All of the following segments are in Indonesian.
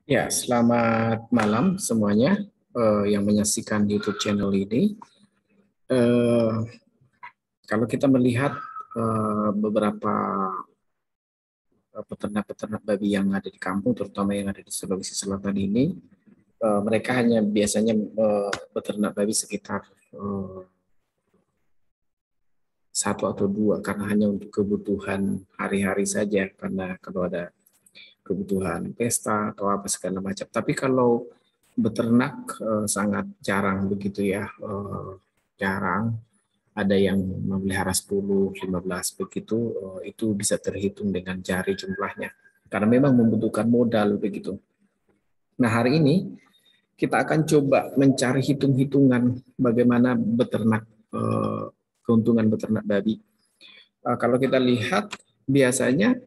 Ya, selamat malam semuanya yang menyaksikan YouTube channel ini. Eh, Kalau kita melihat beberapa peternak-peternak babi yang ada di kampung, terutama yang ada di Sulawesi Selatan ini, mereka hanya biasanya beternak babi sekitar eh, satu atau dua, karena hanya untuk kebutuhan hari-hari saja, karena kalau ada kebutuhan pesta atau apa segala macam. Tapi kalau beternak sangat jarang begitu ya, jarang. Ada yang memelihara 10, 15 begitu, itu bisa terhitung dengan jari jumlahnya. Karena memang membutuhkan modal begitu. Nah, hari ini kita akan coba mencari hitung-hitungan bagaimana beternak, keuntungan beternak babi. Kalau kita lihat biasanya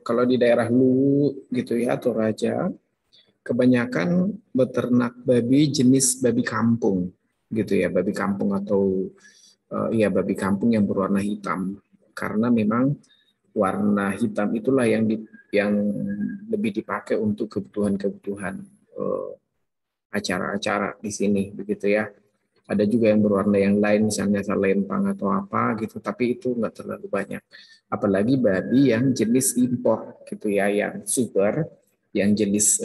kalau di daerah Luwu gitu ya atau Raja, kebanyakan beternak babi jenis babi kampung gitu ya, babi kampung atau ya babi kampung yang berwarna hitam, karena memang warna hitam itulah yang lebih dipakai untuk kebutuhan-kebutuhan acara-acara di sini begitu ya. Ada juga yang berwarna yang lain, misalnya selempang atau apa gitu, tapi itu nggak terlalu banyak. Apalagi babi yang jenis impor gitu ya, yang super, yang jenis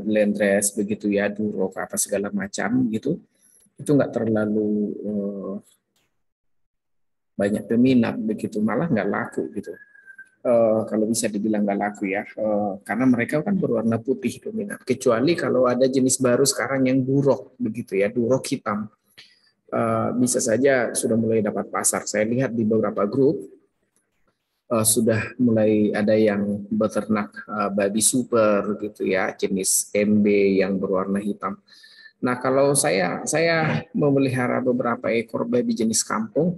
Landrace begitu ya, Duroc apa segala macam gitu, itu nggak terlalu banyak peminat begitu, malah nggak laku gitu. Kalau bisa dibilang nggak laku ya, karena mereka kan berwarna putih dominan. Kecuali kalau ada jenis baru sekarang yang Duroc begitu ya, Duroc hitam. Bisa saja sudah mulai dapat pasar. Saya lihat di beberapa grup sudah mulai ada yang beternak babi super gitu ya, jenis MB yang berwarna hitam. Nah, kalau saya memelihara beberapa ekor babi jenis kampung,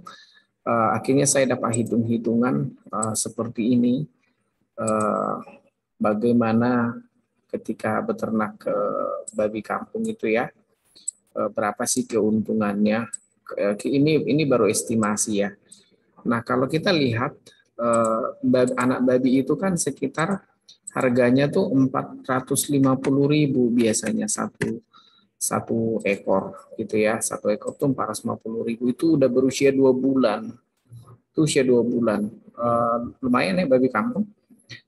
akhirnya saya dapat hitung-hitungan seperti ini. Uh, Bagaimana ketika beternak babi kampung itu ya, berapa sih keuntungannya? Ini baru estimasi ya. Nah, kalau kita lihat anak babi itu kan sekitar harganya tuh 450.000 biasanya satu satu ekor gitu ya. Satu ekor tuh 450.000, itu udah berusia 2 bulan. Itu usia 2 bulan. Lumayan ya babi kampung.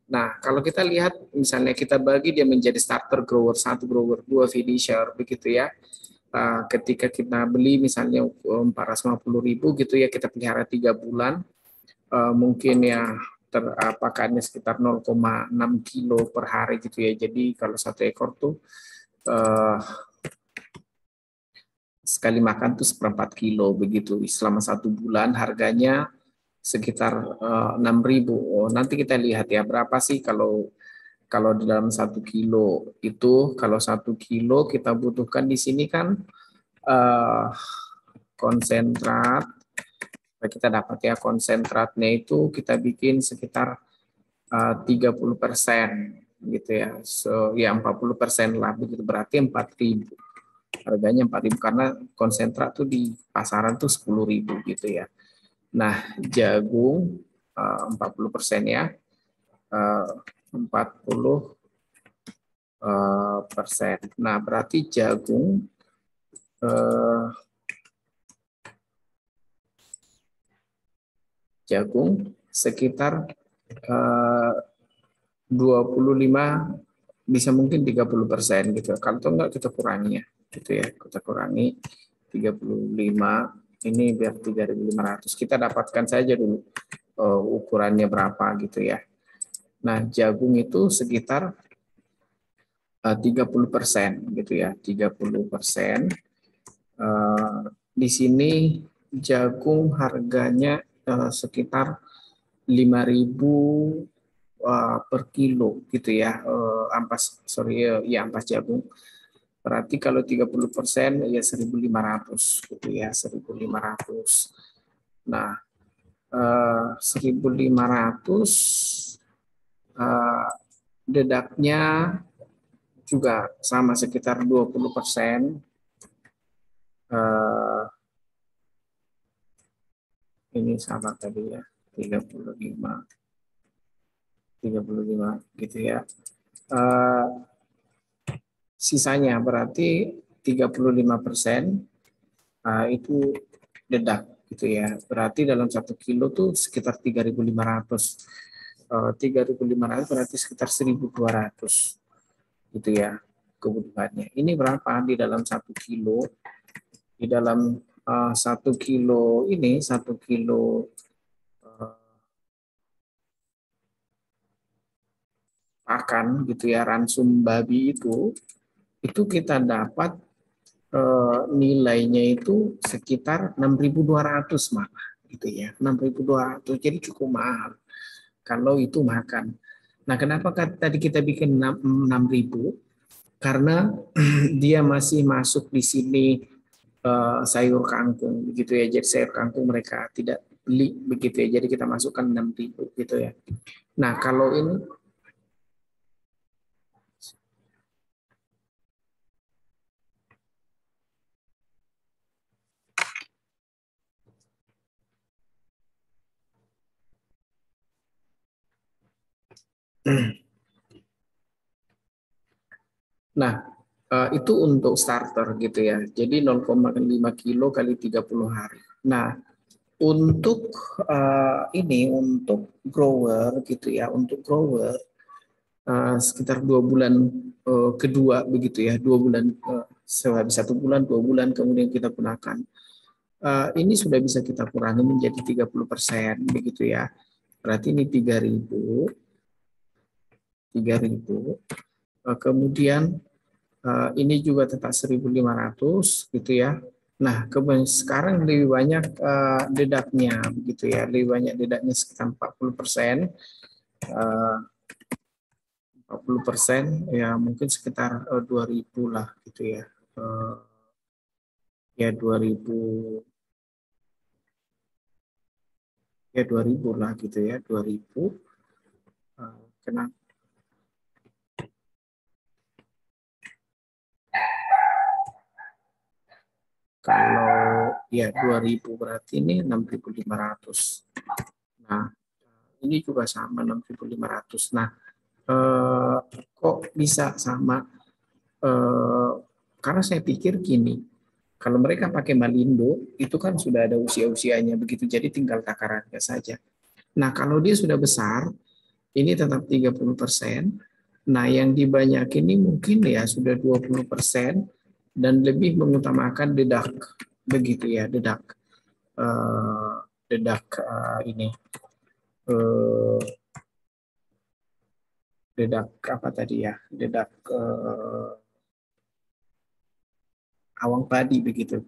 Nah, kalau kita lihat misalnya kita bagi dia menjadi starter grower satu, grower 2, finisher begitu ya. Ketika kita beli misalnya 450.000 gitu ya, kita pelihara 3 bulan, mungkin ya pakannya sekitar 0,6 kilo per hari gitu ya. Jadi kalau satu ekor tuh uh, sekali makan tuh 1/4 kilo begitu. Selama 1 bulan harganya sekitar 6.000. Oh, nanti kita lihat ya berapa sih kalau kalau di dalam 1 kilo itu, kalau 1 kilo kita butuhkan di sini kan uh, konsentrat, kita dapat ya konsentratnya itu kita bikin sekitar 30% gitu ya. So ya 40% lah begitu, berarti 4.000. Harganya 4.000 karena konsentrat tuh di pasaran tuh 10.000 gitu ya. Nah, jagung 40% ya. 40%. Nah, berarti eh, jagung sekitar 25, bisa mungkin 30% gitu. Kalau enggak kita kurangi ya, gitu ya. Kita kurangi 35, ini biar 3.500. Kita dapatkan saja dulu ukurannya berapa gitu ya. Nah, jagung itu sekitar 30% gitu ya, 30%. Di sini jagung harganya sekitar 5.000 per kilo gitu ya, ampas sorry ya ampas jagung. Berarti kalau 30% ya 1.500 gitu ya, 1.500. Nah, 1.500 dedaknya juga sama sekitar 20%. Ini sama tadi ya, 35 gitu ya. Eh, Sisanya berarti 35% itu dedak gitu ya. Berarti dalam 1 kilo tuh sekitar 3.500. 3.500 berarti sekitar 1.200 gitu ya kebutuhannya. Ini berapa di dalam 1 kilo? Di dalam 1 kilo ini 1 kilo pakan gitu ya, ransum babi itu kita dapat nilainya itu sekitar 6.200 malah gitu ya, 6.200. Jadi cukup mahal kalau itu makan. Nah, kenapa tadi kita bikin 6.000? Karena dia masih masuk di sini sayur kangkung begitu ya. Jadi sayur kangkung mereka tidak beli begitu ya. Jadi kita masukkan 6.000 gitu ya. Nah, kalau ini nah, itu untuk starter gitu ya. Jadi 0,5 kilo kali 30 hari. Nah, untuk untuk grower gitu ya, untuk grower sekitar 2 bulan kedua begitu ya, 2 bulan sehabis 1 bulan, 2 bulan kemudian kita gunakan. Ini sudah bisa kita kurangi menjadi 30% begitu ya. Berarti ini 3.000, 3.000. Kemudian ini juga tetap 1.500 gitu ya. Nah, kemudian sekarang lebih banyak dedaknya begitu ya. Lebih banyak dedaknya sekitar 40%. 40% ya mungkin sekitar 2.000 lah gitu ya. Ya 2.000, ya 2.000 lah gitu ya, 2.000. Kenapa? Kalau ya 2.000 berarti ini 6.500. Nah, ini juga sama 6.500. Nah, kok bisa sama? Karena saya pikir gini, kalau mereka pakai Malindo, itu kan sudah ada usia-usianya begitu, jadi tinggal takar harga saja. Nah, kalau dia sudah besar, ini tetap 30%. Nah, yang dibanyakin ini mungkin ya sudah 20% dan lebih mengutamakan dedak begitu ya, dedak eh, dedak ini eh, dedak apa tadi ya, dedak awang padi begitu.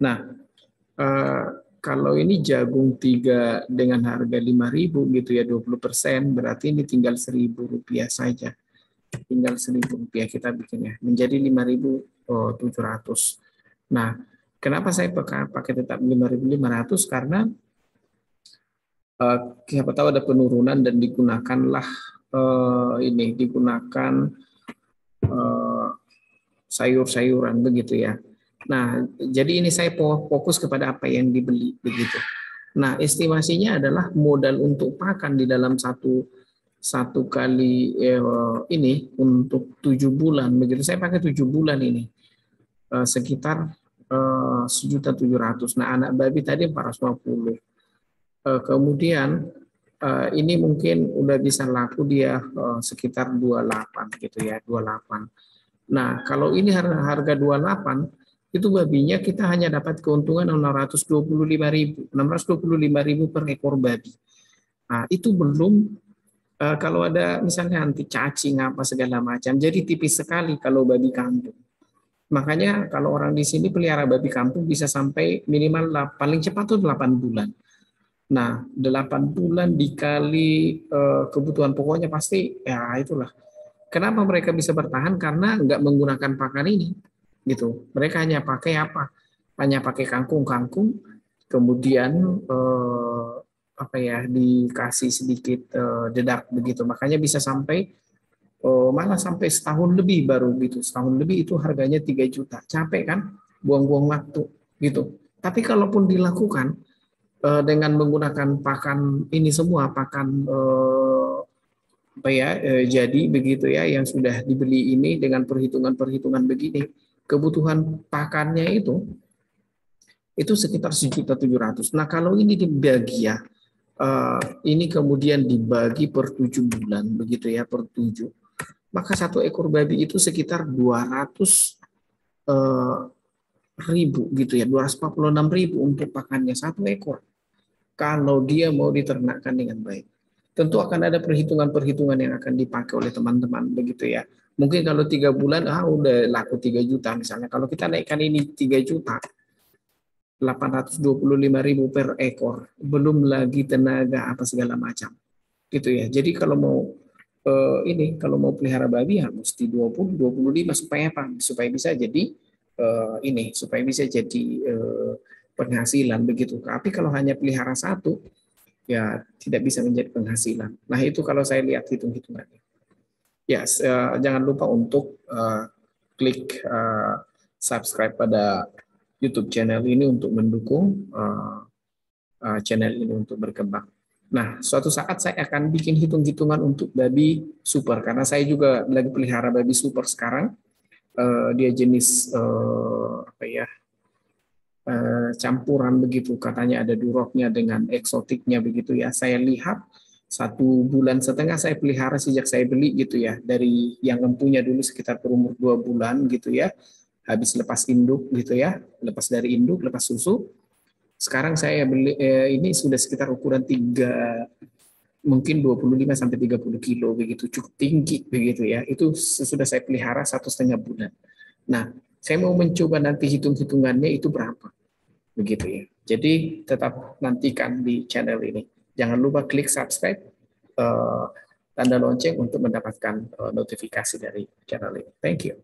Nah, eh, kalau ini jagung 3 dengan harga 5.000 gitu ya, 20%, berarti ini tinggal Rp1.000 saja. Tinggal Rp1.000 kita bikinnya menjadi 5.700. Nah, kenapa saya pakai tetap 5.500? Karena siapa tahu ada penurunan dan digunakanlah ini digunakan sayur-sayuran begitu ya. Nah, jadi ini saya fokus kepada apa yang dibeli begitu. Nah, estimasinya adalah modal untuk pakan di dalam satu kali ini untuk 7 bulan begitu. Saya pakai 7 bulan ini sekitar 1.700.000. Nah, anak babi tadi 450. Kemudian ini mungkin udah bisa laku dia sekitar 28 gitu ya, 28. Nah, kalau ini harga 28, itu babinya kita hanya dapat keuntungan 625.000 per ekor babi. Nah, itu belum kalau ada misalnya anti cacing apa segala macam. Jadi tipis sekali kalau babi kampung. Makanya kalau orang di sini pelihara babi kampung bisa sampai minimal paling cepat tuh 8 bulan. Nah, 8 bulan dikali kebutuhan pokoknya pasti ya itulah. Kenapa mereka bisa bertahan? Karena nggak menggunakan pakan ini, gitu. Mereka hanya pakai apa? Hanya pakai kangkung-kangkung, kemudian apa ya dikasih sedikit dedak begitu. Makanya bisa sampai malah sampai setahun lebih baru gitu. Setahun lebih itu harganya 3 juta. Capek kan? Buang-buang waktu gitu. Tapi kalaupun dilakukan dengan menggunakan pakan ini semua, pakan apa ya, jadi begitu ya, yang sudah dibeli ini dengan perhitungan-perhitungan begini, kebutuhan pakannya itu sekitar 1.700.000. Nah, kalau ini dibagi ya, ini kemudian dibagi per 7 bulan begitu ya, per 7, maka satu ekor babi itu sekitar 200.000 gitu ya, 246.000 untuk pakannya satu ekor. Kalau dia mau diternakkan dengan baik, tentu akan ada perhitungan-perhitungan yang akan dipakai oleh teman-teman begitu ya. Mungkin kalau 3 bulan udah laku 3 juta misalnya. Kalau kita naikkan ini 3 juta, 825.000 per ekor, belum lagi tenaga apa segala macam, gitu ya. Jadi kalau mau kalau mau pelihara babi ya mesti 20, 25 supaya apa? Supaya bisa jadi supaya bisa jadi penghasilan begitu. Tapi kalau hanya pelihara satu, ya tidak bisa menjadi penghasilan. Nah itu kalau saya lihat hitung-hitungannya. Ya, jangan lupa untuk klik subscribe pada YouTube channel ini untuk mendukung channel ini untuk berkembang. Nah, suatu saat saya akan bikin hitung-hitungan untuk babi super, karena saya juga lagi pelihara babi super sekarang. Dia jenis apa ya, campuran begitu, katanya ada duroknya dengan eksotiknya begitu ya. Saya lihat 1,5 bulan saya pelihara sejak saya beli gitu ya, dari yang empunya dulu sekitar berumur 2 bulan gitu ya, habis lepas induk gitu ya, lepas dari induk, lepas susu. Sekarang saya beli ini sudah sekitar ukuran 3, mungkin 25 sampai 30 kilo begitu, cukup tinggi begitu ya. Itu sudah saya pelihara 1,5 bulan. Nah, saya mau mencoba nanti hitung-hitungannya itu berapa begitu ya. Jadi tetap nantikan di channel ini. Jangan lupa klik subscribe, tanda lonceng untuk mendapatkan notifikasi dari channel ini. Thank you.